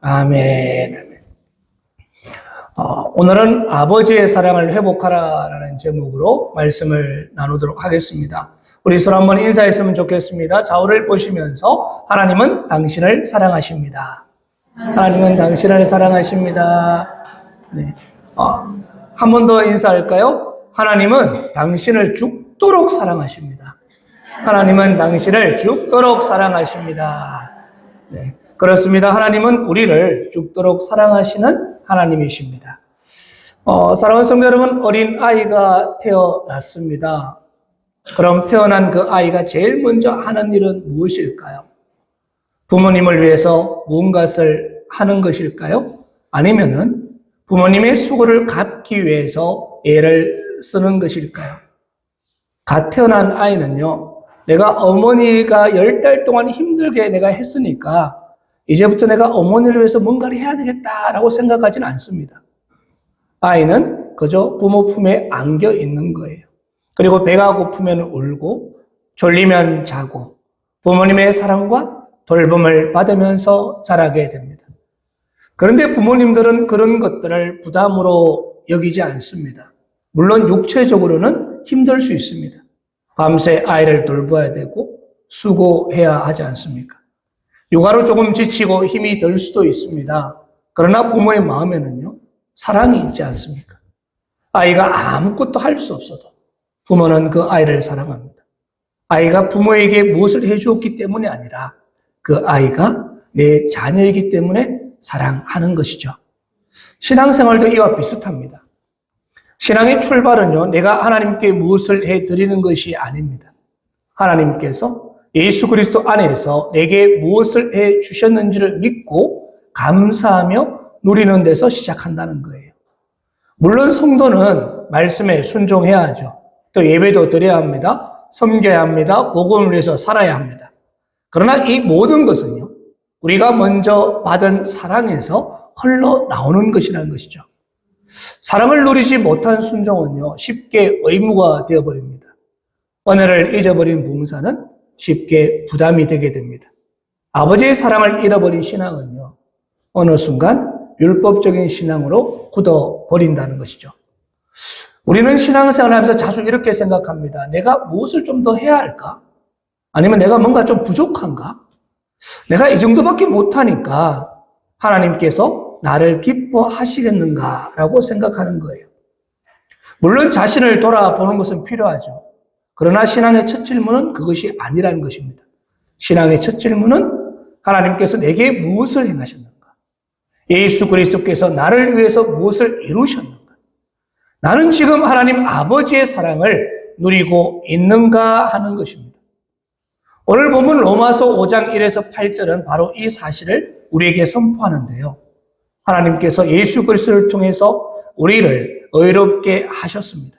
아멘. 오늘은 아버지의 사랑을 회복하라라는 제목으로 말씀을 나누도록 하겠습니다. 우리 서로 한번 인사했으면 좋겠습니다. 좌우를 보시면서 하나님은 당신을 사랑하십니다. 하나님은 당신을 사랑하십니다. 네. 한 번 더 인사할까요? 하나님은 당신을 죽도록 사랑하십니다. 하나님은 당신을 죽도록 사랑하십니다. 네. 그렇습니다. 하나님은 우리를 죽도록 사랑하시는 하나님이십니다. 사랑하는 성도 여러분, 어린 아이가 태어났습니다. 그럼 태어난 그 아이가 제일 먼저 하는 일은 무엇일까요? 부모님을 위해서 무엇을 하는 것일까요? 아니면은 부모님의 수고를 갚기 위해서 애를 쓰는 것일까요? 갓 태어난 아이는요, 내가 어머니가 10달 동안 힘들게 내가 했으니까 이제부터 내가 어머니를 위해서 뭔가를 해야 되겠다라고 생각하지는 않습니다. 아이는 그저 부모 품에 안겨 있는 거예요. 그리고 배가 고프면 울고 졸리면 자고 부모님의 사랑과 돌봄을 받으면서 자라게 됩니다. 그런데 부모님들은 그런 것들을 부담으로 여기지 않습니다. 물론 육체적으로는 힘들 수 있습니다. 밤새 아이를 돌봐야 되고 수고해야 하지 않습니까? 육아로 조금 지치고 힘이 들 수도 있습니다. 그러나 부모의 마음에는요, 사랑이 있지 않습니까? 아이가 아무것도 할 수 없어도 부모는 그 아이를 사랑합니다. 아이가 부모에게 무엇을 해주었기 때문이 아니라 그 아이가 내 자녀이기 때문에 사랑하는 것이죠. 신앙생활도 이와 비슷합니다. 신앙의 출발은요, 내가 하나님께 무엇을 해드리는 것이 아닙니다. 하나님께서 예수 그리스도 안에서 내게 무엇을 해 주셨는지를 믿고 감사하며 누리는 데서 시작한다는 거예요. 물론 성도는 말씀에 순종해야 하죠. 또 예배도 드려야 합니다. 섬겨야 합니다. 복음을 위해서 살아야 합니다. 그러나 이 모든 것은요, 우리가 먼저 받은 사랑에서 흘러나오는 것이라는 것이죠. 사랑을 누리지 못한 순종은요, 쉽게 의무가 되어버립니다. 은혜를 잊어버린 봉사는 쉽게 부담이 되게 됩니다. 아버지의 사랑을 잃어버린 신앙은요, 어느 순간 율법적인 신앙으로 굳어버린다는 것이죠. 우리는 신앙생활을 하면서 자주 이렇게 생각합니다. 내가 무엇을 좀 더 해야 할까? 아니면 내가 뭔가 좀 부족한가? 내가 이 정도밖에 못하니까 하나님께서 나를 기뻐하시겠는가라고 생각하는 거예요. 물론 자신을 돌아보는 것은 필요하죠. 그러나 신앙의 첫 질문은 그것이 아니라는 것입니다. 신앙의 첫 질문은 하나님께서 내게 무엇을 행하셨는가? 예수 그리스도께서 나를 위해서 무엇을 이루셨는가? 나는 지금 하나님 아버지의 사랑을 누리고 있는가 하는 것입니다. 오늘 보면 로마서 5장 1에서 8절은 바로 이 사실을 우리에게 선포하는데요. 하나님께서 예수 그리스도를 통해서 우리를 의롭게 하셨습니다.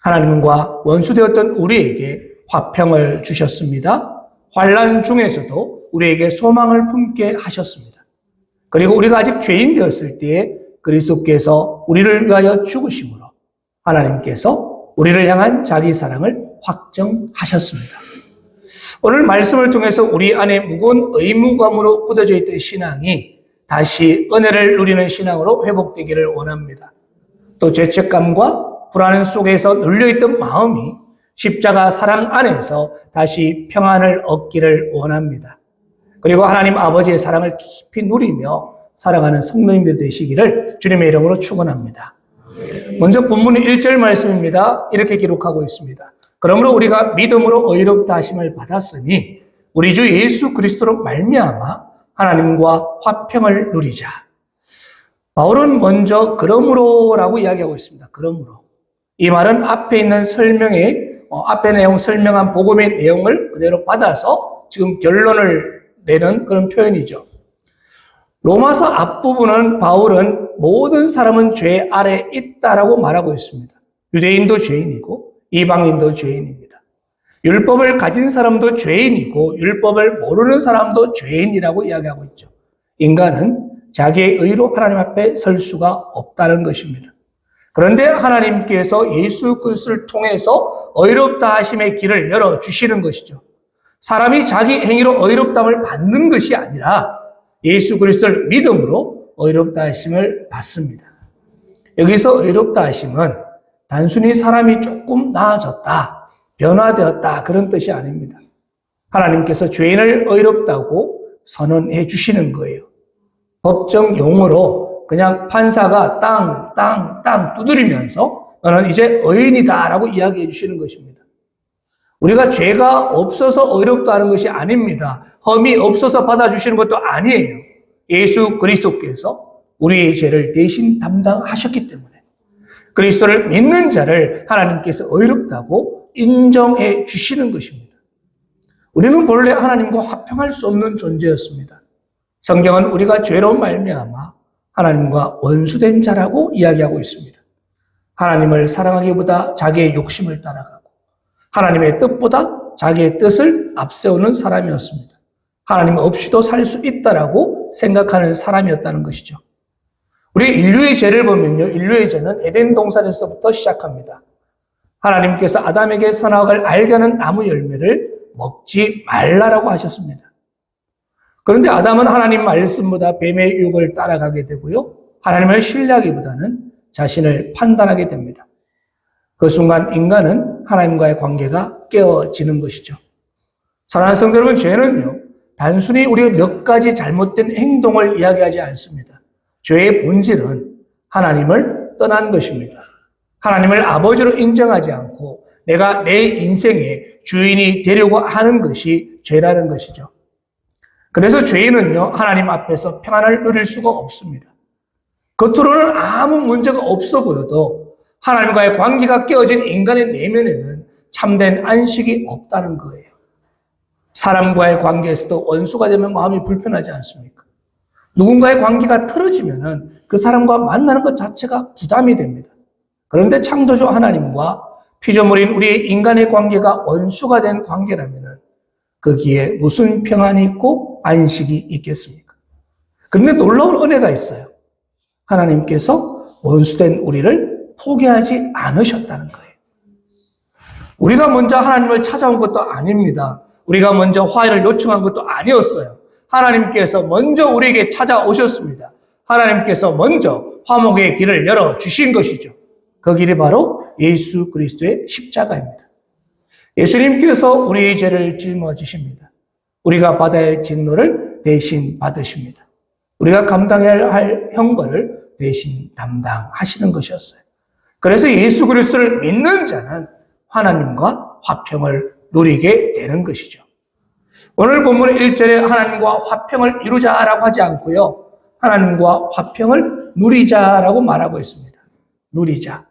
하나님과 원수되었던 우리에게 화평을 주셨습니다. 환난 중에서도 우리에게 소망을 품게 하셨습니다. 그리고 우리가 아직 죄인 되었을 때에 그리스도께서 우리를 위하여 죽으심으로 하나님께서 우리를 향한 자기 사랑을 확정하셨습니다. 오늘 말씀을 통해서 우리 안에 무거운 의무감으로 굳어져 있던 신앙이 다시 은혜를 누리는 신앙으로 회복되기를 원합니다. 또 죄책감과 불안 속에서 눌려있던 마음이 십자가 사랑 안에서 다시 평안을 얻기를 원합니다. 그리고 하나님 아버지의 사랑을 깊이 누리며 살아가는 성도님들 되시기를 주님의 이름으로 축원합니다. 먼저 본문 1절 말씀입니다. 이렇게 기록하고 있습니다. 그러므로 우리가 믿음으로 의롭다 하심을 받았으니 우리 주 예수 그리스도로 말미암아 하나님과 화평을 누리자. 바울은 먼저 그러므로라고 이야기하고 있습니다. 그러므로. 이 말은 앞에 있는 앞에 내용 설명한 복음의 내용을 그대로 받아서 지금 결론을 내는 그런 표현이죠. 로마서 앞부분은 바울은 모든 사람은 죄 아래 있다라고 말하고 있습니다. 유대인도 죄인이고 이방인도 죄인입니다. 율법을 가진 사람도 죄인이고 율법을 모르는 사람도 죄인이라고 이야기하고 있죠. 인간은 자기의 의로 하나님 앞에 설 수가 없다는 것입니다. 그런데 하나님께서 예수 그리스도를 통해서 의롭다 하심의 길을 열어주시는 것이죠. 사람이 자기 행위로 의롭다함을 받는 것이 아니라 예수 그리스도를 믿음으로 의롭다 하심을 받습니다. 여기서 의롭다 하심은 단순히 사람이 조금 나아졌다, 변화되었다 그런 뜻이 아닙니다. 하나님께서 죄인을 의롭다고 선언해 주시는 거예요. 법정 용어로 그냥 판사가 땅 두드리면서 너는 이제 의인이다라고 이야기해 주시는 것입니다. 우리가 죄가 없어서 의롭다는 것이 아닙니다. 험이 없어서 받아주시는 것도 아니에요. 예수 그리스도께서 우리의 죄를 대신 담당하셨기 때문에 그리스도를 믿는 자를 하나님께서 의롭다고 인정해 주시는 것입니다. 우리는 본래 하나님과 화평할 수 없는 존재였습니다. 성경은 우리가 죄로 말미암아 하나님과 원수된 자라고 이야기하고 있습니다. 하나님을 사랑하기보다 자기의 욕심을 따라가고 하나님의 뜻보다 자기의 뜻을 앞세우는 사람이었습니다. 하나님 없이도 살 수 있다라고 생각하는 사람이었다는 것이죠. 우리 인류의 죄를 보면요, 인류의 죄는 에덴 동산에서부터 시작합니다. 하나님께서 아담에게 선악을 알게 하는 나무 열매를 먹지 말라라고 하셨습니다. 그런데 아담은 하나님 말씀보다 뱀의 유혹을 따라가게 되고요, 하나님을 신뢰하기보다는 자신을 판단하게 됩니다. 그 순간 인간은 하나님과의 관계가 깨어지는 것이죠. 사랑하는 성도 여러분, 죄는요, 단순히 우리가 몇 가지 잘못된 행동을 이야기하지 않습니다. 죄의 본질은 하나님을 떠난 것입니다. 하나님을 아버지로 인정하지 않고 내가 내 인생의 주인이 되려고 하는 것이 죄라는 것이죠. 그래서 죄인은요, 하나님 앞에서 평안을 누릴 수가 없습니다. 겉으로는 아무 문제가 없어 보여도 하나님과의 관계가 깨어진 인간의 내면에는 참된 안식이 없다는 거예요. 사람과의 관계에서도 원수가 되면 마음이 불편하지 않습니까? 누군가의 관계가 틀어지면은 그 사람과 만나는 것 자체가 부담이 됩니다. 그런데 창조주 하나님과 피조물인 우리 인간의 관계가 원수가 된 관계라면은 거기에 무슨 평안이 있고 안식이 있겠습니까? 그런데 놀라운 은혜가 있어요. 하나님께서 원수된 우리를 포기하지 않으셨다는 거예요. 우리가 먼저 하나님을 찾아온 것도 아닙니다. 우리가 먼저 화해를 요청한 것도 아니었어요. 하나님께서 먼저 우리에게 찾아오셨습니다. 하나님께서 먼저 화목의 길을 열어주신 것이죠. 그 길이 바로 예수 그리스도의 십자가입니다. 예수님께서 우리의 죄를 짊어지십니다. 우리가 받아야 할 진노를 대신 받으십니다. 우리가 감당해야 할 형벌을 대신 담당하시는 것이었어요. 그래서 예수 그리스도를 믿는 자는 하나님과 화평을 누리게 되는 것이죠. 오늘 본문의 1절에 하나님과 화평을 이루자라고 하지 않고요, 하나님과 화평을 누리자라고 말하고 있습니다. 누리자.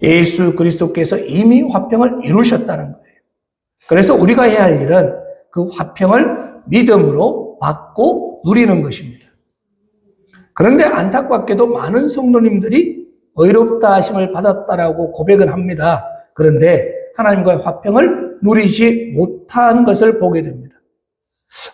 예수 그리스도께서 이미 화평을 이루셨다는 거예요. 그래서 우리가 해야 할 일은 그 화평을 믿음으로 받고 누리는 것입니다. 그런데 안타깝게도 많은 성도님들이 의롭다 하심을 받았다라고 고백을 합니다. 그런데 하나님과의 화평을 누리지 못한 것을 보게 됩니다.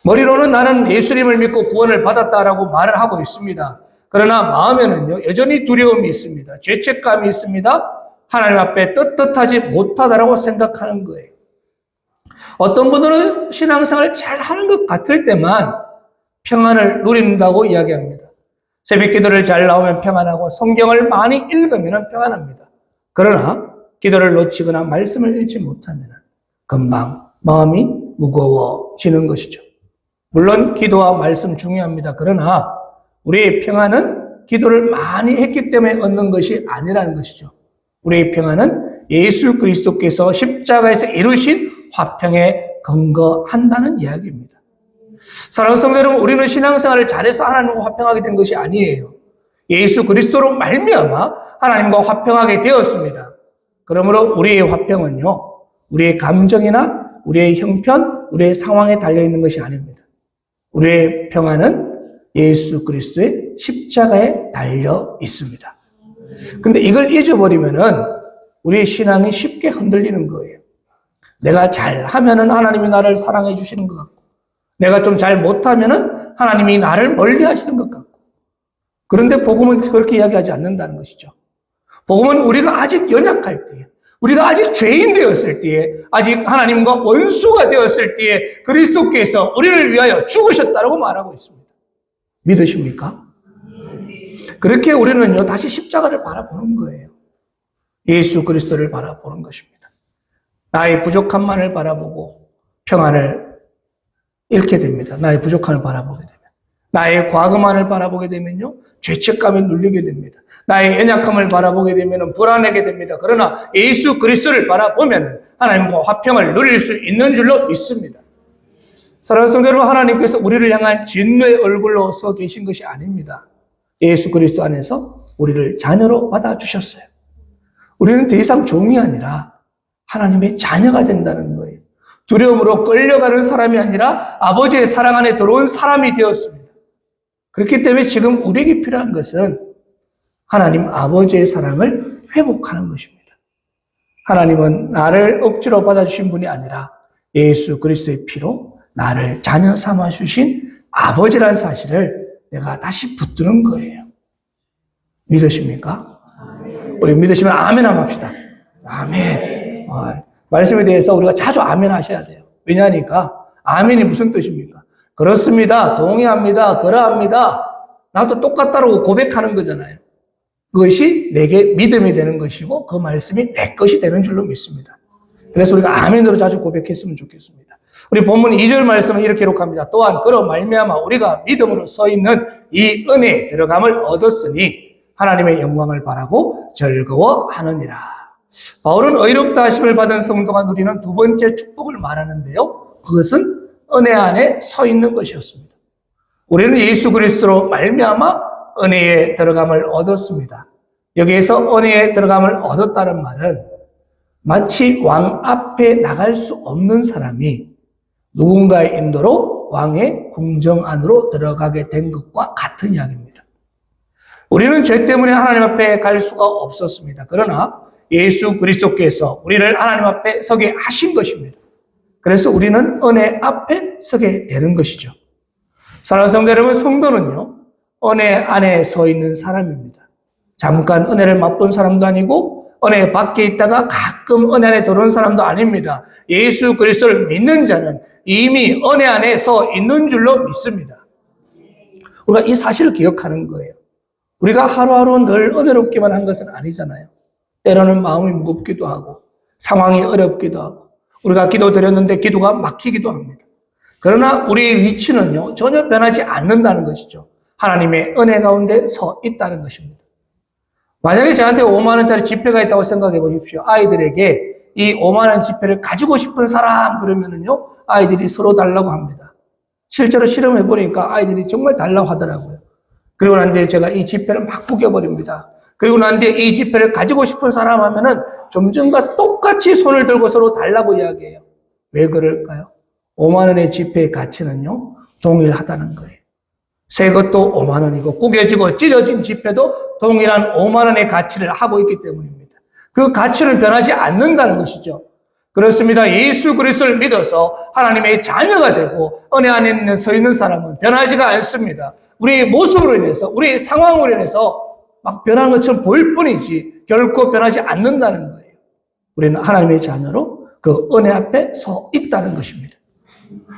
머리로는 나는 예수님을 믿고 구원을 받았다라고 말을 하고 있습니다. 그러나 마음에는요, 여전히 두려움이 있습니다. 죄책감이 있습니다. 하나님 앞에 떳떳하지 못하다라고 생각하는 거예요. 어떤 분들은 신앙생활을 잘 하는 것 같을 때만 평안을 누린다고 이야기합니다. 새벽 기도를 잘 나오면 평안하고 성경을 많이 읽으면 평안합니다. 그러나 기도를 놓치거나 말씀을 읽지 못하면 금방 마음이 무거워지는 것이죠. 물론 기도와 말씀 중요합니다. 그러나 우리의 평안은 기도를 많이 했기 때문에 얻는 것이 아니라는 것이죠. 우리의 평안은 예수 그리스도께서 십자가에서 이루신 화평에 근거한다는 이야기입니다. 사랑하는 성도 여러분, 우리는 신앙생활을 잘해서 하나님과 화평하게 된 것이 아니에요. 예수 그리스도로 말미암아 하나님과 화평하게 되었습니다. 그러므로 우리의 화평은요, 우리의 감정이나 우리의 형편, 우리의 상황에 달려있는 것이 아닙니다. 우리의 평안은 예수 그리스도의 십자가에 달려 있습니다. 근데 이걸 잊어버리면은 우리의 신앙이 쉽게 흔들리는 거예요. 내가 잘하면은 하나님이 나를 사랑해 주시는 것 같고, 내가 좀 잘 못하면은 하나님이 나를 멀리 하시는 것 같고. 그런데 복음은 그렇게 이야기하지 않는다는 것이죠. 복음은 우리가 아직 연약할 때에, 우리가 아직 죄인 되었을 때에, 아직 하나님과 원수가 되었을 때에 그리스도께서 우리를 위하여 죽으셨다고 말하고 있습니다. 믿으십니까? 그렇게 우리는요, 다시 십자가를 바라보는 거예요. 예수 그리스도를 바라보는 것입니다. 나의 부족함만을 바라보고 평안을 잃게 됩니다. 나의 부족함을 바라보게 되면. 나의 과거만을 바라보게 되면요, 죄책감에 눌리게 됩니다. 나의 연약함을 바라보게 되면 불안하게 됩니다. 그러나 예수 그리스도를 바라보면 하나님과 화평을 누릴 수 있는 줄로 믿습니다. 사랑하는 성도 여러분, 하나님께서 우리를 향한 진노의 얼굴로 서 계신 것이 아닙니다. 예수 그리스도 안에서 우리를 자녀로 받아주셨어요. 우리는 더 이상 종이 아니라 하나님의 자녀가 된다는 거예요. 두려움으로 끌려가는 사람이 아니라 아버지의 사랑 안에 들어온 사람이 되었습니다. 그렇기 때문에 지금 우리에게 필요한 것은 하나님 아버지의 사랑을 회복하는 것입니다. 하나님은 나를 억지로 받아주신 분이 아니라 예수 그리스도의 피로 나를 자녀 삼아주신 아버지라는 사실을 내가 다시 붙드는 거예요. 믿으십니까? 우리 믿으시면 아멘 한번 합시다. 아멘. 말씀에 대해서 우리가 자주 아멘 하셔야 돼요. 왜냐하니까 아멘이 무슨 뜻입니까? 그렇습니다. 동의합니다. 그러합니다. 나도 똑같다라고 고백하는 거잖아요. 그것이 내게 믿음이 되는 것이고 그 말씀이 내 것이 되는 줄로 믿습니다. 그래서 우리가 아멘으로 자주 고백했으면 좋겠습니다. 우리 본문 2절 말씀은 이렇게 기록합니다. 또한 그로 말미암아 우리가 믿음으로 서 있는 이 은혜에 들어감을 얻었으니 하나님의 영광을 바라고 즐거워하느니라. 바울은 의롭다 하심을 받은 성도가 누리는 두 번째 축복을 말하는데요. 그것은 은혜 안에 서 있는 것이었습니다. 우리는 예수 그리스도로 말미암아 은혜에 들어감을 얻었습니다. 여기에서 은혜에 들어감을 얻었다는 말은 마치 왕 앞에 나갈 수 없는 사람이 누군가의 인도로 왕의 궁정 안으로 들어가게 된 것과 같은 이야기입니다. 우리는 죄 때문에 하나님 앞에 갈 수가 없었습니다. 그러나 예수 그리스도께서 우리를 하나님 앞에 서게 하신 것입니다. 그래서 우리는 은혜 앞에 서게 되는 것이죠. 사랑하는 성도 여러분, 성도는요, 은혜 안에 서 있는 사람입니다. 잠깐 은혜를 맛본 사람도 아니고 은혜 밖에 있다가 가끔 은혜 안에 들어온 사람도 아닙니다. 예수 그리스도를 믿는 자는 이미 은혜 안에 서 있는 줄로 믿습니다. 우리가 이 사실을 기억하는 거예요. 우리가 하루하루 늘 은혜롭기만 한 것은 아니잖아요. 때로는 마음이 무겁기도 하고 상황이 어렵기도 하고 우리가 기도드렸는데 기도가 막히기도 합니다. 그러나 우리의 위치는요, 전혀 변하지 않는다는 것이죠. 하나님의 은혜 가운데 서 있다는 것입니다. 만약에 저한테 5만 원짜리 지폐가 있다고 생각해 보십시오. 아이들에게 이 5만 원 지폐를 가지고 싶은 사람 그러면은요, 아이들이 서로 달라고 합니다. 실제로 실험해 보니까 아이들이 정말 달라고 하더라고요. 그리고 난 뒤에 제가 이 지폐를 막 구겨버립니다. 그리고 난 뒤에 이 지폐를 가지고 싶은 사람 하면은 좀 전과 똑같이 손을 들고 서로 달라고 이야기해요. 왜 그럴까요? 5만 원의 지폐의 가치는요, 동일하다는 거예요. 새 것도 5만 원이고 구겨지고 찢어진 지폐도 동일한 5만 원의 가치를 하고 있기 때문입니다. 그 가치는 변하지 않는다는 것이죠. 그렇습니다. 예수 그리스도를 믿어서 하나님의 자녀가 되고 은혜 안에 서 있는 사람은 변하지가 않습니다. 우리의 모습으로 인해서, 우리의 상황으로 인해서 막 변한 것처럼 보일 뿐이지 결코 변하지 않는다는 거예요. 우리는 하나님의 자녀로 그 은혜 앞에 서 있다는 것입니다.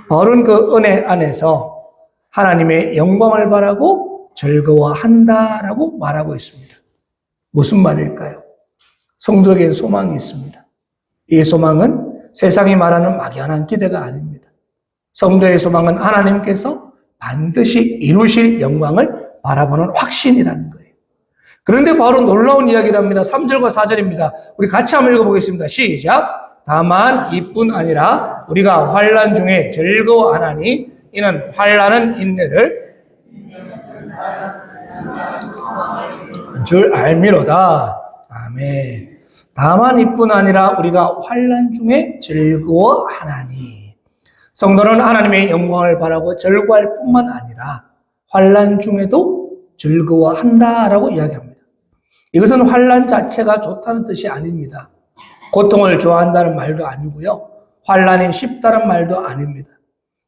바울은 그 은혜 안에서 하나님의 영광을 바라고 즐거워한다라고 말하고 있습니다. 무슨 말일까요? 성도에게는 소망이 있습니다. 이 소망은 세상이 말하는 막연한 기대가 아닙니다. 성도의 소망은 하나님께서 반드시 이루실 영광을 바라보는 확신이라는 거예요. 그런데 바로 놀라운 이야기를 합니다. 3절과 4절입니다. 우리 같이 한번 읽어보겠습니다. 시작. 다만 이뿐 아니라 우리가 환난 중에 즐거워하나니 이는 환난은 인내를 줄 알미로다. 아멘. 다만 이뿐 아니라 우리가 환난 중에 즐거워하나니. 성도는 하나님의 영광을 바라고 즐거워할 뿐만 아니라 환난 중에도 즐거워한다라고 이야기합니다. 이것은 환난 자체가 좋다는 뜻이 아닙니다. 고통을 좋아한다는 말도 아니고요. 환난이 쉽다는 말도 아닙니다.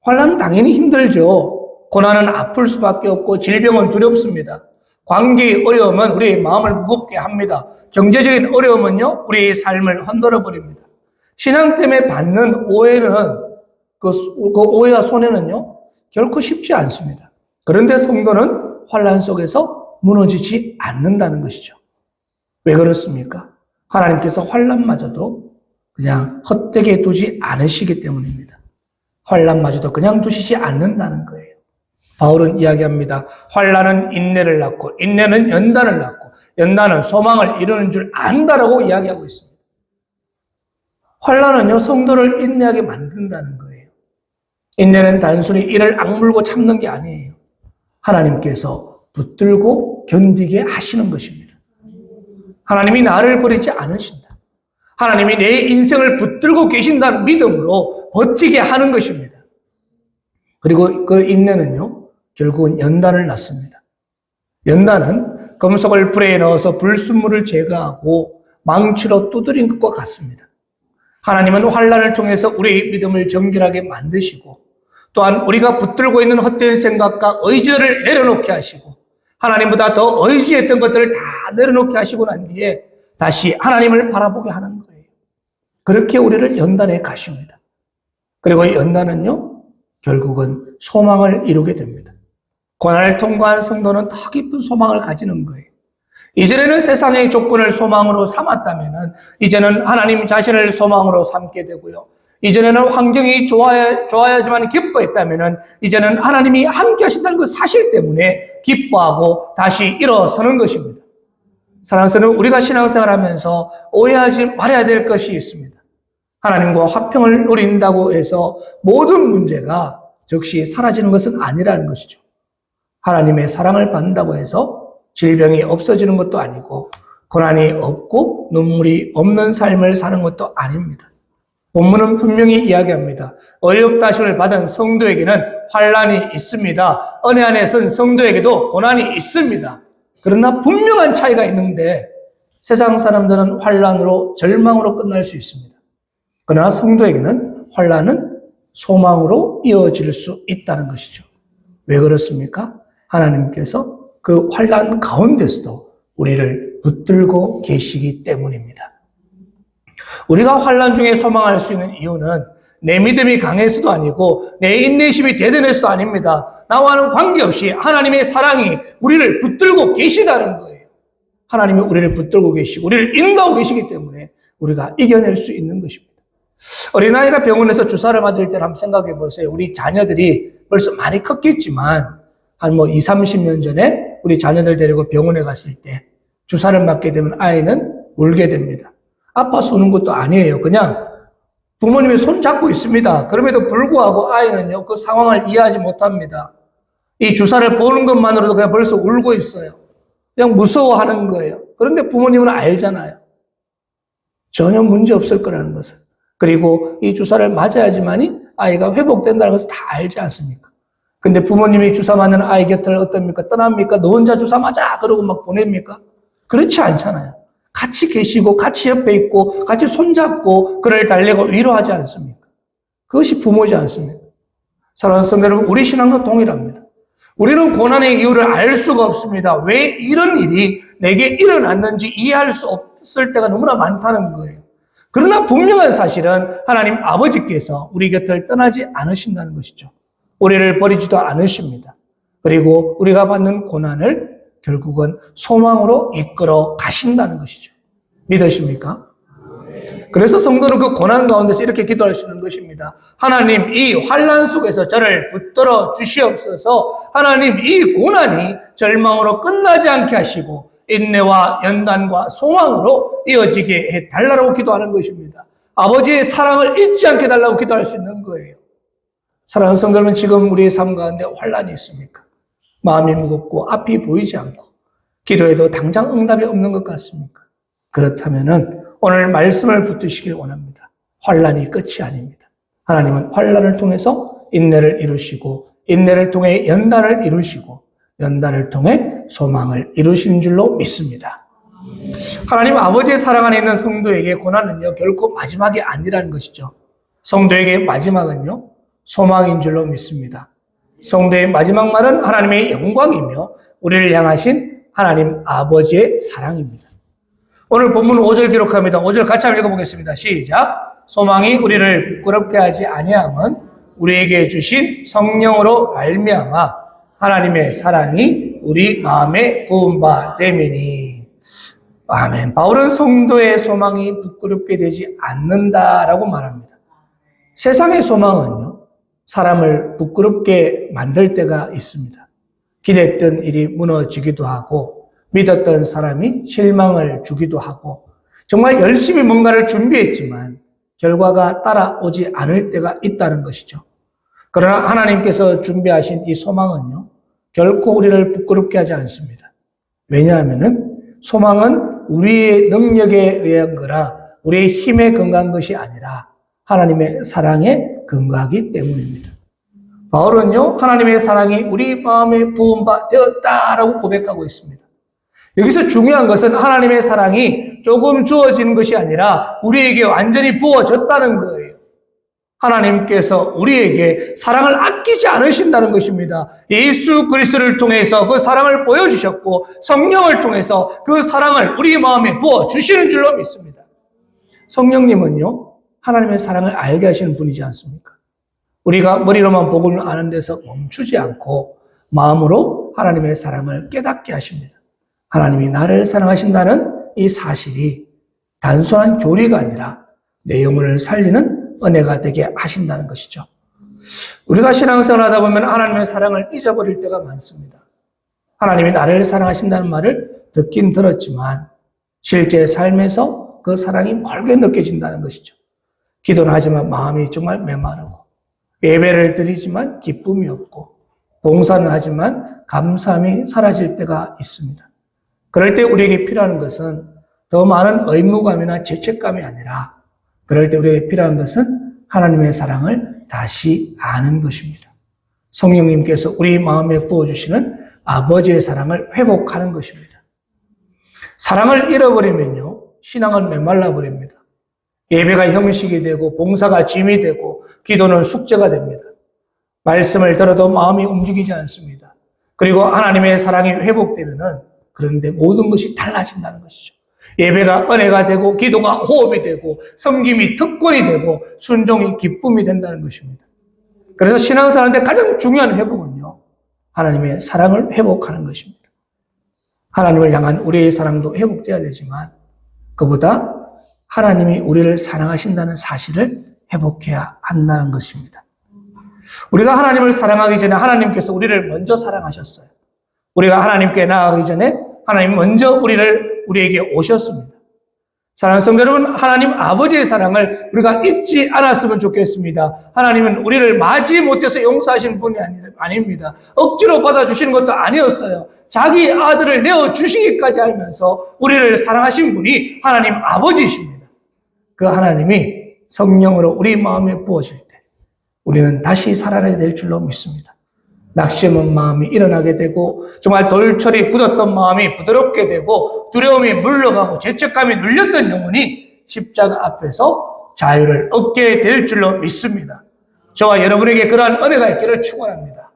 환난은 당연히 힘들죠. 고난은 아플 수밖에 없고 질병은 두렵습니다. 관계의 어려움은 우리의 마음을 무겁게 합니다. 경제적인 어려움은요, 우리의 삶을 흔들어 버립니다. 신앙 때문에 받는 오해는 그 오해와 손해는요, 결코 쉽지 않습니다. 그런데 성도는 환난 속에서 무너지지 않는다는 것이죠. 왜 그렇습니까? 하나님께서 환난마저도 그냥 헛되게 두지 않으시기 때문입니다. 환난마저도 그냥 두시지 않는다는 거예요. 바울은 이야기합니다. 환난은 인내를 낳고 인내는 연단을 낳고 연단은 소망을 이루는 줄 안다라고 이야기하고 있습니다. 환난은요, 성도를 인내하게 만든다는 거예요. 인내는 단순히 이를 악물고 참는 게 아니에요. 하나님께서 붙들고 견디게 하시는 것입니다. 하나님이 나를 버리지 않으신다. 하나님이 내 인생을 붙들고 계신다는 믿음으로 버티게 하는 것입니다. 그리고 그 인내는요, 결국은 연단을 낳습니다. 연단은 금속을 불에 넣어서 불순물을 제거하고 망치로 두드린 것과 같습니다. 하나님은 환난을 통해서 우리의 믿음을 정결하게 만드시고 또한 우리가 붙들고 있는 헛된 생각과 의지를 내려놓게 하시고 하나님보다 더 의지했던 것들을 다 내려놓게 하시고 난 뒤에 다시 하나님을 바라보게 하는 거예요. 그렇게 우리를 연단해 가십니다. 그리고 연단은요, 결국은 소망을 이루게 됩니다. 고난을 통과한 성도는 더 깊은 소망을 가지는 거예요. 이전에는 세상의 조건을 소망으로 삼았다면 이제는 하나님 자신을 소망으로 삼게 되고요. 이전에는 환경이 좋아야지만 기뻐했다면 이제는 하나님이 함께 하신다는 그 사실 때문에 기뻐하고 다시 일어서는 것입니다. 사랑스러운 우리가 신앙생활하면서 오해하지 말아야 될 것이 있습니다. 하나님과 화평을 누린다고 해서 모든 문제가 즉시 사라지는 것은 아니라는 것이죠. 하나님의 사랑을 받는다고 해서 질병이 없어지는 것도 아니고 고난이 없고 눈물이 없는 삶을 사는 것도 아닙니다. 본문은 분명히 이야기합니다. 어렵다 하심을 받은 성도에게는 환난이 있습니다. 은혜 안에 선 성도에게도 고난이 있습니다. 그러나 분명한 차이가 있는데 세상 사람들은 환난으로 절망으로 끝날 수 있습니다. 그러나 성도에게는 환난은 소망으로 이어질 수 있다는 것이죠. 왜 그렇습니까? 하나님께서 그 환난 가운데서도 우리를 붙들고 계시기 때문입니다. 우리가 환난 중에 소망할 수 있는 이유는 내 믿음이 강해서도 아니고 내 인내심이 대단해서도 아닙니다. 나와는 관계없이 하나님의 사랑이 우리를 붙들고 계시다는 거예요. 하나님이 우리를 붙들고 계시고 우리를 인도하고 계시기 때문에 우리가 이겨낼 수 있는 것입니다. 어린아이가 병원에서 주사를 맞을 때를 한번 생각해 보세요. 우리 자녀들이 벌써 많이 컸겠지만 한 20, 30년 전에 우리 자녀들 데리고 병원에 갔을 때 주사를 맞게 되면 아이는 울게 됩니다. 아파서 우는 것도 아니에요. 그냥 부모님이 손 잡고 있습니다. 그럼에도 불구하고 아이는요, 그 상황을 이해하지 못합니다. 이 주사를 보는 것만으로도 그냥 벌써 울고 있어요. 그냥 무서워하는 거예요. 그런데 부모님은 알잖아요. 전혀 문제 없을 거라는 것을. 그리고 이 주사를 맞아야지만이 아이가 회복된다는 것을 다 알지 않습니까? 근데 부모님이 주사 맞는 아이 곁을 어떻습니까? 떠납니까? 너 혼자 주사 맞아! 그러고 막 보냅니까? 그렇지 않잖아요. 같이 계시고, 같이 옆에 있고, 같이 손잡고, 그를 달래고 위로하지 않습니까? 그것이 부모지 않습니까? 사랑하는 성도 여러분, 우리 신앙도 동일합니다. 우리는 고난의 이유를 알 수가 없습니다. 왜 이런 일이 내게 일어났는지 이해할 수 없을 때가 너무나 많다는 거예요. 그러나 분명한 사실은 하나님 아버지께서 우리 곁을 떠나지 않으신다는 것이죠. 우리를 버리지도 않으십니다. 그리고 우리가 받는 고난을 결국은 소망으로 이끌어 가신다는 것이죠. 믿으십니까? 그래서 성도는 그 고난 가운데서 이렇게 기도할 수 있는 것입니다. 하나님, 이 환난 속에서 저를 붙들어 주시옵소서. 하나님, 이 고난이 절망으로 끝나지 않게 하시고 인내와 연단과 소망으로 이어지게 해달라고 기도하는 것입니다. 아버지의 사랑을 잊지 않게 해달라고 기도할 수 있는 거예요. 사랑하는 성도 여러분, 지금 우리의 삶 가운데 환난이 있습니까? 마음이 무겁고 앞이 보이지 않고 기도해도 당장 응답이 없는 것 같습니까? 그렇다면은 오늘 말씀을 붙드시길 원합니다. 환난이 끝이 아닙니다. 하나님은 환난을 통해서 인내를 이루시고 인내를 통해 연단을 이루시고 연단을 통해 소망을 이루시는 줄로 믿습니다. 하나님 아버지의 사랑 안에 있는 성도에게 고난은요 결코 마지막이 아니라는 것이죠. 성도에게 마지막은요 소망인 줄로 믿습니다. 성도의 마지막 말은 하나님의 영광이며 우리를 향하신 하나님 아버지의 사랑입니다. 오늘 본문 5절 기록합니다. 5절 같이 한번 읽어보겠습니다. 시작. 소망이 우리를 부끄럽게 하지 아니함은 우리에게 주신 성령으로 말미암아 하나님의 사랑이 우리 마음에 부은 바 됨이니. 아멘. 바울은 성도의 소망이 부끄럽게 되지 않는다라고 말합니다. 세상의 소망은요, 사람을 부끄럽게 만들 때가 있습니다. 기대했던 일이 무너지기도 하고, 믿었던 사람이 실망을 주기도 하고, 정말 열심히 뭔가를 준비했지만 결과가 따라오지 않을 때가 있다는 것이죠. 그러나 하나님께서 준비하신 이 소망은요, 결코 우리를 부끄럽게 하지 않습니다. 왜냐하면 소망은 우리의 능력에 의한 거라 우리의 힘에 근거한 것이 아니라 하나님의 사랑에 근거하기 때문입니다. 바울은요, 하나님의 사랑이 우리 마음에 부은 바 되었다라고 고백하고 있습니다. 여기서 중요한 것은 하나님의 사랑이 조금 주어진 것이 아니라 우리에게 완전히 부어졌다는 거예요. 하나님께서 우리에게 사랑을 아끼지 않으신다는 것입니다. 예수 그리스도를 통해서 그 사랑을 보여주셨고 성령을 통해서 그 사랑을 우리 마음에 부어주시는 줄로 믿습니다. 성령님은요, 하나님의 사랑을 알게 하시는 분이지 않습니까? 우리가 머리로만 복음을 아는 데서 멈추지 않고 마음으로 하나님의 사랑을 깨닫게 하십니다. 하나님이 나를 사랑하신다는 이 사실이 단순한 교리가 아니라 내 영혼을 살리는 은혜가 되게 하신다는 것이죠. 우리가 신앙생활을 하다 보면 하나님의 사랑을 잊어버릴 때가 많습니다. 하나님이 나를 사랑하신다는 말을 듣긴 들었지만 실제 삶에서 그 사랑이 멀게 느껴진다는 것이죠. 기도는 하지만 마음이 정말 메마르고, 예배를 드리지만 기쁨이 없고, 봉사는 하지만 감사함이 사라질 때가 있습니다. 그럴 때 우리에게 필요한 것은 더 많은 의무감이나 죄책감이 아니라, 그럴 때 우리에게 필요한 것은 하나님의 사랑을 다시 아는 것입니다. 성령님께서 우리 마음에 부어주시는 아버지의 사랑을 회복하는 것입니다. 사랑을 잃어버리면요, 신앙은 메말라 버립니다. 예배가 형식이 되고 봉사가 짐이 되고 기도는 숙제가 됩니다. 말씀을 들어도 마음이 움직이지 않습니다. 그리고 하나님의 사랑이 회복되면은 그런데 모든 것이 달라진다는 것이죠. 예배가 은혜가 되고 기도가 호흡이 되고 섬김이 특권이 되고 순종이 기쁨이 된다는 것입니다. 그래서 신앙생활인데 가장 중요한 회복은요, 하나님의 사랑을 회복하는 것입니다. 하나님을 향한 우리의 사랑도 회복돼야 되지만 그보다 하나님이 우리를 사랑하신다는 사실을 회복해야 한다는 것입니다. 우리가 하나님을 사랑하기 전에 하나님께서 우리를 먼저 사랑하셨어요. 우리가 하나님께 나아가기 전에 하나님 먼저 우리에게 오셨습니다. 사랑하는 성도 여러분, 하나님 아버지의 사랑을 우리가 잊지 않았으면 좋겠습니다. 하나님은 우리를 맞이 못해서 용서하신 분이 아닙니다. 억지로 받아주시는 것도 아니었어요. 자기 아들을 내어주시기까지 하면서 우리를 사랑하신 분이 하나님 아버지이십니다. 그 하나님이 성령으로 우리 마음에 부어질 때 우리는 다시 살아나게 될 줄로 믿습니다. 낙심한 마음이 일어나게 되고 정말 돌처리 굳었던 마음이 부드럽게 되고 두려움이 물러가고 죄책감이 눌렸던 영혼이 십자가 앞에서 자유를 얻게 될 줄로 믿습니다. 저와 여러분에게 그러한 은혜가 있기를 축원합니다.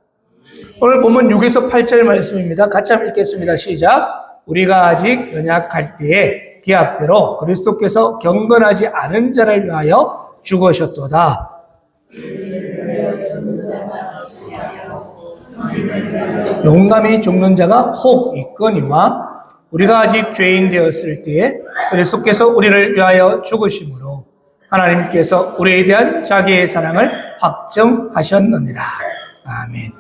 오늘 본문 6에서 8절 말씀입니다. 같이 한번 읽겠습니다. 시작. 우리가 아직 연약할 때에 기약대로 그리스도께서 경건하지 않은 자를 위하여 죽으셨도다. 용감히 죽는 자가 혹 있거니와 우리가 아직 죄인 되었을 때에 그리스도께서 우리를 위하여 죽으심으로 하나님께서 우리에 대한 자기의 사랑을 확정하셨느니라. 아멘.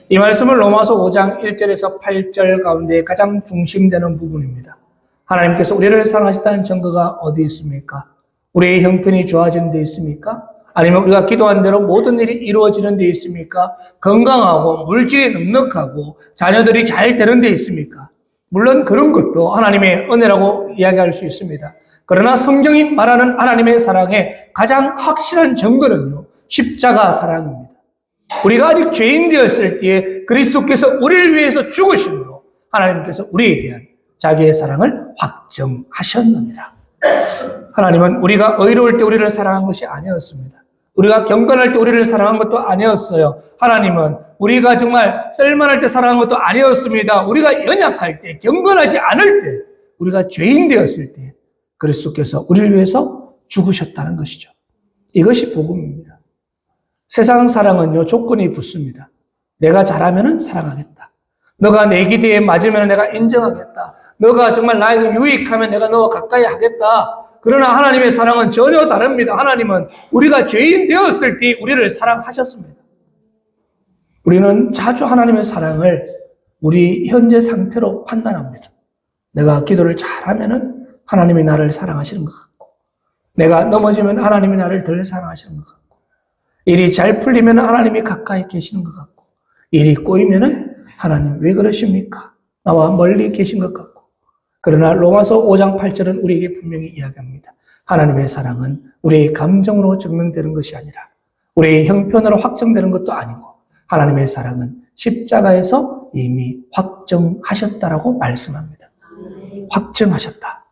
이 말씀은 로마서 5장 1절에서 8절 가운데 가장 중심되는 부분입니다. 하나님께서 우리를 사랑하셨다는 증거가 어디 있습니까? 우리의 형편이 좋아지는 데 있습니까? 아니면 우리가 기도한 대로 모든 일이 이루어지는 데 있습니까? 건강하고 물질이 넉넉하고 자녀들이 잘 되는 데 있습니까? 물론 그런 것도 하나님의 은혜라고 이야기할 수 있습니다. 그러나 성경이 말하는 하나님의 사랑의 가장 확실한 증거는요, 십자가 사랑입니다. 우리가 아직 죄인 되었을 때에 그리스도께서 우리를 위해서 죽으심으로 하나님께서 우리에 대한 자기의 사랑을 확정하셨느니라. 하나님은 우리가 의로울 때 우리를 사랑한 것이 아니었습니다. 우리가 경건할 때 우리를 사랑한 것도 아니었어요. 하나님은 우리가 정말 쓸만할 때 사랑한 것도 아니었습니다. 우리가 연약할 때, 경건하지 않을 때, 우리가 죄인 되었을 때 그리스도께서 우리를 위해서 죽으셨다는 것이죠. 이것이 복음입니다. 세상 사랑은요, 조건이 붙습니다. 내가 잘하면 사랑하겠다. 너가 내 기대에 맞으면 내가 인정하겠다. 너가 정말 나에게 유익하면 내가 너와 가까이 하겠다. 그러나 하나님의 사랑은 전혀 다릅니다. 하나님은 우리가 죄인 되었을 때 우리를 사랑하셨습니다. 우리는 자주 하나님의 사랑을 우리 현재 상태로 판단합니다. 내가 기도를 잘하면은 하나님이 나를 사랑하시는 것 같고, 내가 넘어지면 하나님이 나를 덜 사랑하시는 것 같고, 일이 잘 풀리면 하나님이 가까이 계시는 것 같고, 일이 꼬이면은 하나님 왜 그러십니까? 나와 멀리 계신 것 같고. 그러나 로마서 5장 8절은 우리에게 분명히 이야기합니다. 하나님의 사랑은 우리의 감정으로 증명되는 것이 아니라 우리의 형편으로 확정되는 것도 아니고 하나님의 사랑은 십자가에서 이미 확정하셨다라고 말씀합니다. 확정하셨다.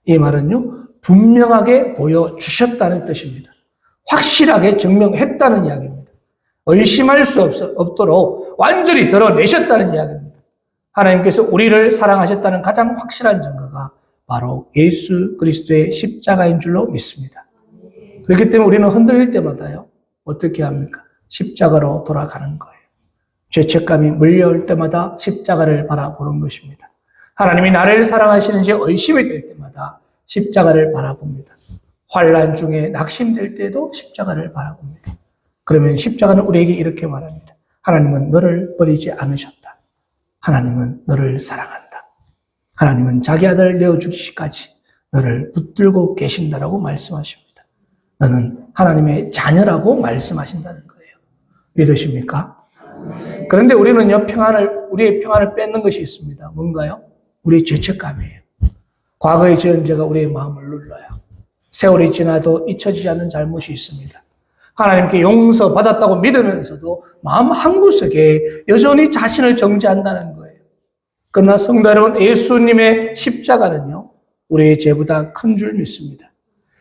이 말은요, 분명하게 보여주셨다는 뜻입니다. 확실하게 증명했다는 이야기입니다. 의심할 수 없도록 완전히 드러내셨다는 이야기입니다. 하나님께서 우리를 사랑하셨다는 가장 확실한 증거가 바로 예수 그리스도의 십자가인 줄로 믿습니다. 그렇기 때문에 우리는 흔들릴 때마다요, 어떻게 합니까? 십자가로 돌아가는 거예요. 죄책감이 물려올 때마다 십자가를 바라보는 것입니다. 하나님이 나를 사랑하시는지 의심이 될 때마다 십자가를 바라봅니다. 환난 중에 낙심될 때도 십자가를 바라봅니다. 그러면 십자가는 우리에게 이렇게 말합니다. 하나님은 너를 버리지 않으셨다. 하나님은 너를 사랑한다. 하나님은 자기 아들을 내어주기까지 너를 붙들고 계신다라고 말씀하십니다. 너는 하나님의 자녀라고 말씀하신다는 거예요. 믿으십니까? 그런데 우리는요, 우리의 평안을 뺏는 것이 있습니다. 뭔가요? 우리의 죄책감이에요. 과거의 지은 죄가 우리의 마음을 눌러요. 세월이 지나도 잊혀지지 않는 잘못이 있습니다. 하나님께 용서받았다고 믿으면서도 마음 한구석에 여전히 자신을 정죄한다는 거예요. 그러나 성도 여러분, 예수님의 십자가는요, 우리의 죄보다 큰 줄 믿습니다.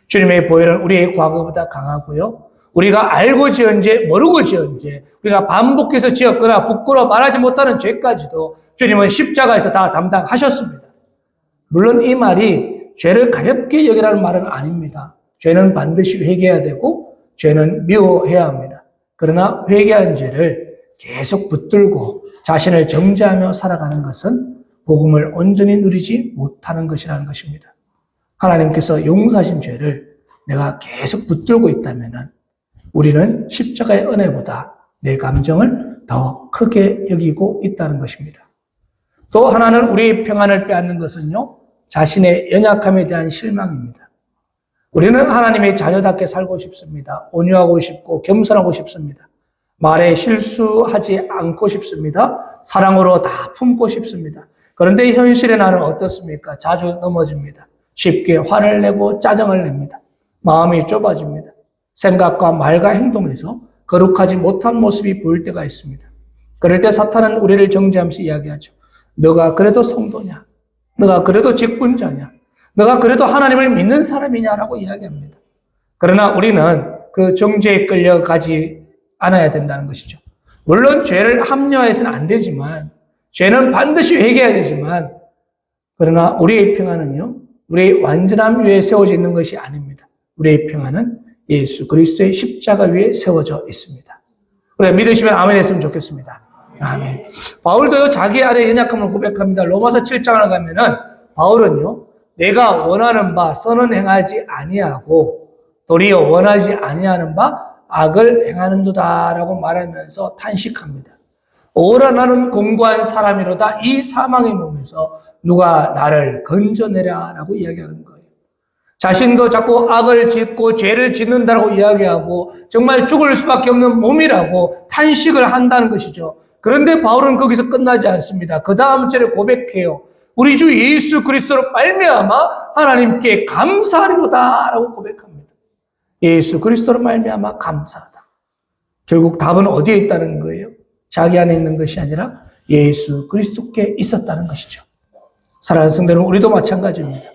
주님의 보혈은 우리의 과거보다 강하고요, 우리가 알고 지은 죄, 모르고 지은 죄, 우리가 반복해서 지었거나 부끄러워 말하지 못하는 죄까지도 주님은 십자가에서 다 담당하셨습니다. 물론 이 말이 죄를 가볍게 여기라는 말은 아닙니다. 죄는 반드시 회개해야 되고 죄는 미워해야 합니다. 그러나 회개한 죄를 계속 붙들고 자신을 정죄하며 살아가는 것은 복음을 온전히 누리지 못하는 것이라는 것입니다. 하나님께서 용서하신 죄를 내가 계속 붙들고 있다면 우리는 십자가의 은혜보다 내 감정을 더 크게 여기고 있다는 것입니다. 또 하나는 우리의 평안을 빼앗는 것은요, 자신의 연약함에 대한 실망입니다. 우리는 하나님의 자녀답게 살고 싶습니다. 온유하고 싶고 겸손하고 싶습니다. 말에 실수하지 않고 싶습니다. 사랑으로 다 품고 싶습니다. 그런데 현실의 나는 어떻습니까? 자주 넘어집니다. 쉽게 화를 내고 짜증을 냅니다. 마음이 좁아집니다. 생각과 말과 행동에서 거룩하지 못한 모습이 보일 때가 있습니다. 그럴 때 사탄은 우리를 정죄하면서 이야기하죠. 너가 그래도 성도냐? 너가 그래도 직분자냐? 너가 그래도 하나님을 믿는 사람이냐라고 이야기합니다. 그러나 우리는 그 정죄에 끌려가지 않아야 된다는 것이죠. 물론 죄를 합리화해서는 안 되지만, 죄는 반드시 회개해야 되지만, 그러나 우리의 평안은요, 우리의 완전함 위에 세워져 있는 것이 아닙니다. 우리의 평안은 예수 그리스도의 십자가 위에 세워져 있습니다. 우리가 믿으시면 아멘 했으면 좋겠습니다. 아멘. 바울도요, 자기 안에 연약함을 고백합니다. 로마서 7장을 가면은 바울은요, 내가 원하는 바 선은 행하지 아니하고 도리어 원하지 아니하는 바 악을 행하는도다라고 말하면서 탄식합니다. 오라 나는 공고한 사람이로다. 이 사망의 몸에서 누가 나를 건져내랴라고 이야기하는 거예요. 자신도 자꾸 악을 짓고 죄를 짓는다라고 이야기하고 정말 죽을 수밖에 없는 몸이라고 탄식을 한다는 것이죠. 그런데 바울은 거기서 끝나지 않습니다. 그 다음 절에 고백해요. 우리 주 예수 그리스도로 말미암아 하나님께 감사하리로다라고 고백합니다. 예수 그리스도로 말미암아 감사하다. 결국 답은 어디에 있다는 거예요? 자기 안에 있는 것이 아니라 예수 그리스도께 있었다는 것이죠. 사랑하는 성도 여러분, 우리도 마찬가지입니다.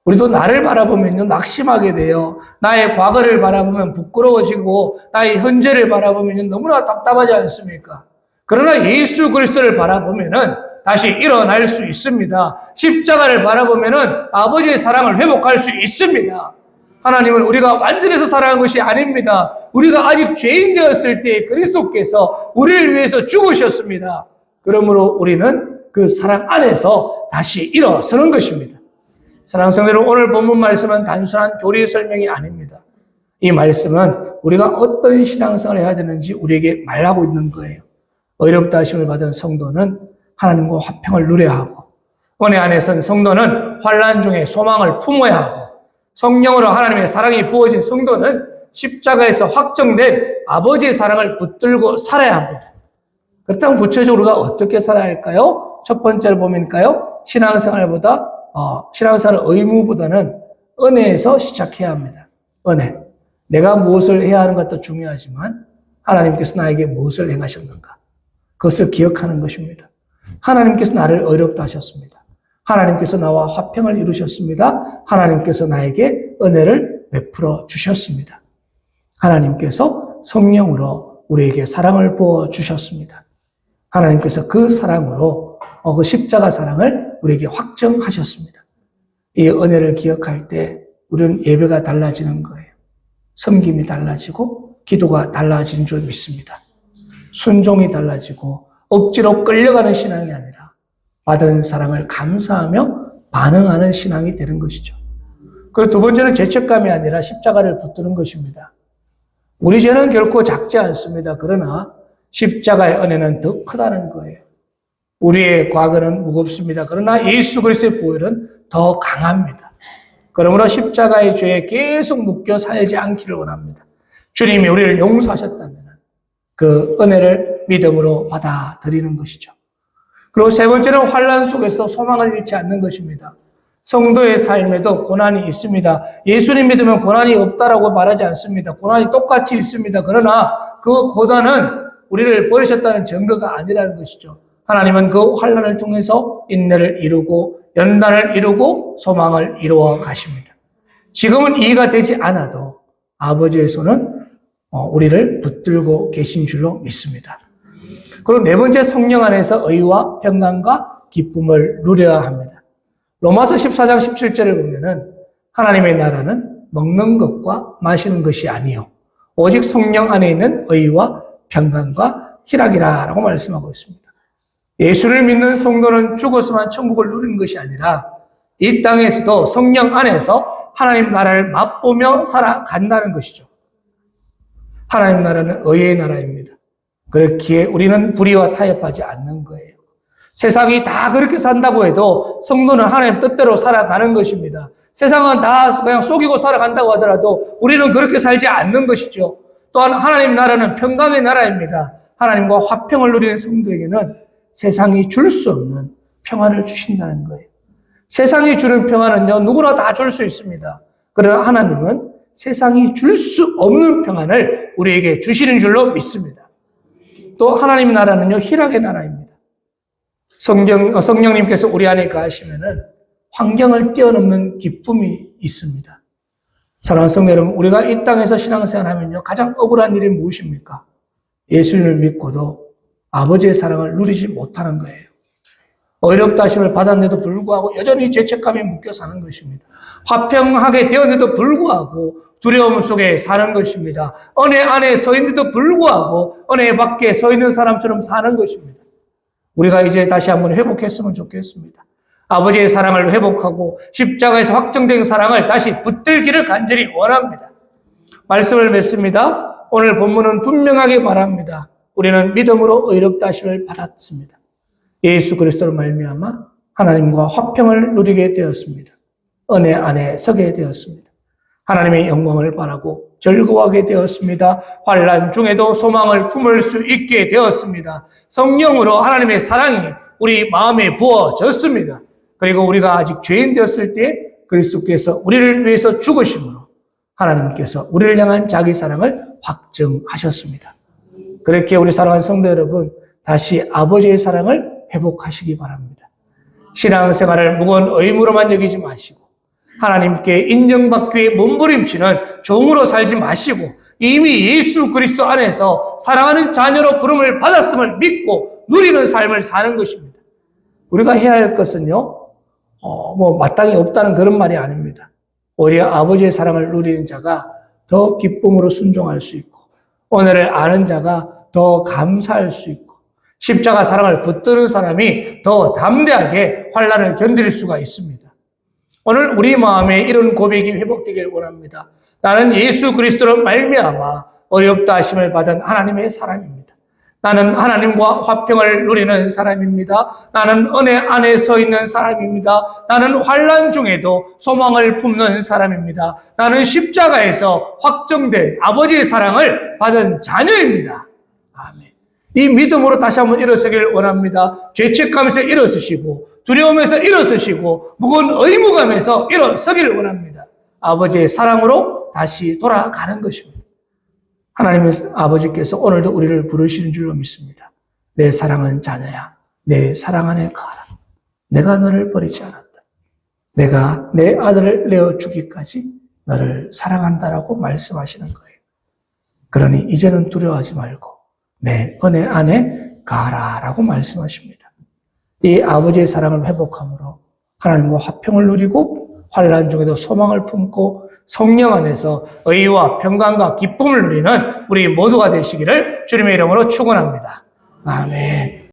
우리도 나를 바라보면요, 낙심하게 돼요. 나의 과거를 바라보면 부끄러워지고 나의 현재를 바라보면 너무나 답답하지 않습니까? 그러나 예수 그리스도를 바라보면은 다시 일어날 수 있습니다. 십자가를 바라보면은 아버지의 사랑을 회복할 수 있습니다. 하나님은 우리가 완전해서 살아가는 것이 아닙니다. 우리가 아직 죄인 되었을 때 그리스도께서 우리를 위해서 죽으셨습니다. 그러므로 우리는 그 사랑 안에서 다시 일어서는 것입니다. 사랑하는 성도 여러분, 오늘 본문 말씀은 단순한 교리 설명이 아닙니다. 이 말씀은 우리가 어떤 신앙생활을 해야 되는지 우리에게 말하고 있는 거예요. 어렵다 하심을 받은 성도는 하나님과 화평을 누려야 하고, 은혜 안에 선 성도는 환난 중에 소망을 품어야 하고, 성령으로 하나님의 사랑이 부어진 성도는 십자가에서 확정된 아버지의 사랑을 붙들고 살아야 합니다. 그렇다면 구체적으로 우리가 어떻게 살아야 할까요? 첫 번째로 보면까요, 신앙생활보다 신앙생활 의무보다는 은혜에서 시작해야 합니다. 은혜. 내가 무엇을 해야 하는 것도 중요하지만 하나님께서 나에게 무엇을 행하셨는가, 그것을 기억하는 것입니다. 하나님께서 나를 어렵다 하셨습니다. 하나님께서 나와 화평을 이루셨습니다. 하나님께서 나에게 은혜를 베풀어 주셨습니다. 하나님께서 성령으로 우리에게 사랑을 부어 주셨습니다. 하나님께서 그 사랑으로 그 십자가 사랑을 우리에게 확정하셨습니다. 이 은혜를 기억할 때 우리는 예배가 달라지는 거예요. 섬김이 달라지고 기도가 달라진 줄 믿습니다. 순종이 달라지고 억지로 끌려가는 신앙이 아니라 받은 사랑을 감사하며 반응하는 신앙이 되는 것이죠. 그리고 두 번째는 죄책감이 아니라 십자가를 붙드는 것입니다. 우리 죄는 결코 작지 않습니다. 그러나 십자가의 은혜는 더 크다는 거예요. 우리의 과거는 무겁습니다. 그러나 예수 그리스도의 보혈은 더 강합니다. 그러므로 십자가의 죄에 계속 묶여 살지 않기를 원합니다. 주님이 우리를 용서하셨다면 그 은혜를 믿음으로 받아들이는 것이죠. 그리고 세 번째는 환난 속에서 소망을 잃지 않는 것입니다. 성도의 삶에도 고난이 있습니다. 예수님 믿으면 고난이 없다라고 말하지 않습니다. 고난이 똑같이 있습니다. 그러나 그 고난은 우리를 버리셨다는 증거가 아니라는 것이죠. 하나님은 그 환난을 통해서 인내를 이루고 연단을 이루고 소망을 이루어 가십니다. 지금은 이해가 되지 않아도 아버지의 손은 우리를 붙들고 계신 줄로 믿습니다. 그리고 네 번째, 성령 안에서 의와 평강과 기쁨을 누려야 합니다. 로마서 14장 17절을 보면은 하나님의 나라는 먹는 것과 마시는 것이 아니요 오직 성령 안에 있는 의와 평강과 희락이라고 말씀하고 있습니다. 예수를 믿는 성도는 죽어서만 천국을 누리는 것이 아니라 이 땅에서도 성령 안에서 하나님 나라를 맛보며 살아간다는 것이죠. 하나님 나라는 의의 나라입니다. 그렇기에 우리는 불의와 타협하지 않는 거예요. 세상이 다 그렇게 산다고 해도 성도는 하나님 뜻대로 살아가는 것입니다. 세상은 다 그냥 속이고 살아간다고 하더라도 우리는 그렇게 살지 않는 것이죠. 또한 하나님 나라는 평강의 나라입니다. 하나님과 화평을 누리는 성도에게는 세상이 줄 수 없는 평안을 주신다는 거예요. 세상이 주는 평안은요, 누구나 다 줄 수 있습니다. 그러나 하나님은 세상이 줄 수 없는 평안을 우리에게 주시는 줄로 믿습니다. 또 하나님 나라는요, 희락의 나라입니다. 성령님께서 우리 안에 가시면은 환경을 뛰어넘는 기쁨이 있습니다. 사랑하는 성도 여러분, 우리가 이 땅에서 신앙생활 하면요, 가장 억울한 일이 무엇입니까? 예수님을 믿고도 아버지의 사랑을 누리지 못하는 거예요. 어렵다 하심을 받았는데도 불구하고 여전히 죄책감에 묶여 사는 것입니다. 화평하게 되었는데도 불구하고 두려움 속에 사는 것입니다. 은혜 안에 서 있는데도 불구하고 은혜 밖에 서 있는 사람처럼 사는 것입니다. 우리가 이제 다시 한번 회복했으면 좋겠습니다. 아버지의 사랑을 회복하고 십자가에서 확정된 사랑을 다시 붙들기를 간절히 원합니다. 말씀을 맺습니다. 오늘 본문은 분명하게 말합니다. 우리는 믿음으로 의롭다 하심을 받았습니다. 예수 그리스도로 말미암아 하나님과 화평을 누리게 되었습니다. 은혜 안에 서게 되었습니다. 하나님의 영광을 바라고 즐거워하게 되었습니다. 환난 중에도 소망을 품을 수 있게 되었습니다. 성령으로 하나님의 사랑이 우리 마음에 부어졌습니다. 그리고 우리가 아직 죄인 되었을 때 그리스도께서 우리를 위해서 죽으심으로 하나님께서 우리를 향한 자기 사랑을 확증하셨습니다. 그렇게 우리 사랑하는 성도 여러분, 다시 아버지의 사랑을 회복하시기 바랍니다. 신앙생활을 무거운 의무로만 여기지 마시고 하나님께 인정받기 위해 몸부림치는 종으로 살지 마시고 이미 예수 그리스도 안에서 사랑하는 자녀로 부름을 받았음을 믿고 누리는 삶을 사는 것입니다. 우리가 해야 할 것은요, 마땅히 없다는 그런 말이 아닙니다. 오히려 아버지의 사랑을 누리는 자가 더 기쁨으로 순종할 수 있고, 오늘을 아는 자가 더 감사할 수 있고, 십자가 사랑을 붙드는 사람이 더 담대하게 환난을 견딜 수가 있습니다. 오늘 우리 마음에 이런 고백이 회복되길 원합니다. 나는 예수 그리스도로 말미암아 어렵다 하심을 받은 하나님의 사람입니다. 나는 하나님과 화평을 누리는 사람입니다. 나는 은혜 안에 서 있는 사람입니다. 나는 환난 중에도 소망을 품는 사람입니다. 나는 십자가에서 확정된 아버지의 사랑을 받은 자녀입니다. 아멘. 이 믿음으로 다시 한번 일어서길 원합니다. 죄책감에서 일어서시고 두려움에서 일어서시고 무거운 의무감에서 일어서길 원합니다. 아버지의 사랑으로 다시 돌아가는 것입니다. 하나님의 아버지께서 오늘도 우리를 부르시는 줄로 믿습니다. 내 사랑하는 자녀야, 내 사랑 안에 가라. 내가 너를 버리지 않았다. 내가 내 아들을 내어주기까지 너를 사랑한다라고 말씀하시는 거예요. 그러니 이제는 두려워하지 말고 내 은혜 안에 가라라고 말씀하십니다. 이 아버지의 사랑을 회복함으로 하나님과 화평을 누리고 환난 중에도 소망을 품고 성령 안에서 의와 평강과 기쁨을 누리는 우리 모두가 되시기를 주님의 이름으로 축원합니다. 아멘.